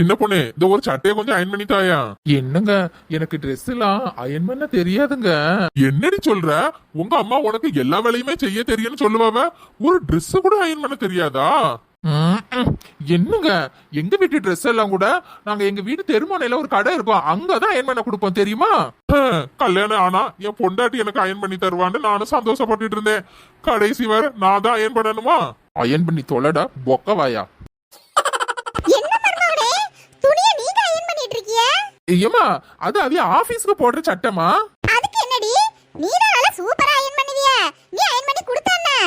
சின்ன பொண்ணு இந்த ஒரு சட்டையை கொஞ்சம் அயன் பண்ணி தாயா. என்னங்க எனக்கு ட்ரெஸ் எல்லாம் அயன் பண்ண தெரியாதுங்க. என்னடி சொல்ற? உங்க அம்மா உனக்கு எல்லா வேலையுமே செய்ய தெரியும்னு சொல்லுவாவ, ஒரு Dress கூட அயன் பண்ண தெரியாதா? என்னங்க எங்க வீட்டு ட்ரெஸ் எல்லாம் கூட நாங்க எங்க வீட்டு தெருமனையில ஒரு கடை இருக்கும், அங்கதான் அயன் பண்ண கொடுப்போம் தெரியுமா? கல்யாணம் ஆனா என் பொண்டாட்டி எனக்கு அயன் பண்ணி தருவான்னு நானும் சந்தோஷப்பட்டுட்டு இருந்தேன். கடைசி வரை நான் தான் அயன் பண்ணணுமா? அயன் பண்ணி தொலைடா பொக்கவாயா. ஐயம்மா அது அவிய ஆபீஸ்க்கு போடுற சட்டமா. அதுக்கு என்னடி நீ தான் நல்லா சூப்பரா அயன் பண்ணுவியே, நீ அயன் பண்ணி கொடுத்தானே.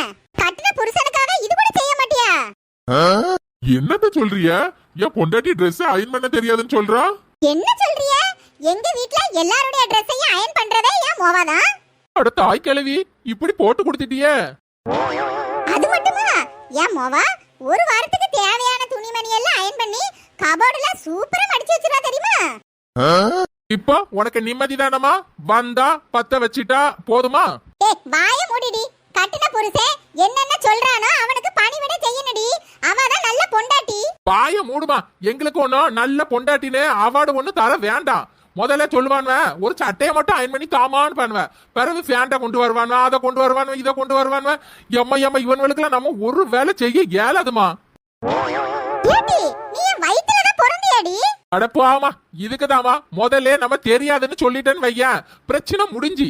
கட்டின புருஷனுக்காக இது கூட செய்ய மாட்டியா? என்னத்த சொல்றிய? என் பொண்டாட்டி Dress அயன் பண்ண தெரியாதுன்னு சொல்றா. என்ன சொல்றிய? எங்க வீட்ல எல்லாரோட Dress-ஐயும் அயன் பண்றதே ஏன் மோவாதான். அட தாய் கிழவி இப்படி போட்டு கொடுத்துட்டியே. அது மட்டுமா ஏன் மோவா ஒரு வாரத்துக்கு தேவையான துணிமணி எல்லாம் அயன் பண்ணி கபோர்டுல சூப்பரா மடிச்சு வச்சிரா தெரியுமா? இப்போ உனக்கு நிம்மதி தானமா? வந்தா பத்த வச்சிட்டா போதுமா? ஏய் வாய மூடிடி. கட்டின புருஷன் என்னென்ன சொல்றானோ அவனுக்கு பணிவிட செய்யணுடி. அவதான் நல்ல பொண்டாட்டி. பாய மூடுமா. எங்களுக்கு ஒன்னும் நல்ல பொண்டாட்டின்னு அவார்டு ஒண்ணு தர வேண்டாம். முதல்ல சொல்லுவானுவ ஒரு சட்டையை மட்டும் அயன் பண்ணி தாமான்னு பண்ணுவேன். பிறகு ஃபேண்டை கொண்டு வருவானுவ, அதை கொண்டு வருவானுவ, இதை கொண்டு வருவானுவ. எம்மா இவனுக்குலாம் நம்ம ஒரு வேலை செய்ய இயலாதுமா. ஏடி நீ வயித்துல தான் பொறந்தியாடி? அடப்பாமா இதுக்குதாமா முதல்ல நம்ம தெரியாதுன்னு சொல்லிட்டேன்னு வையன், பிரச்சனை முடிஞ்சு.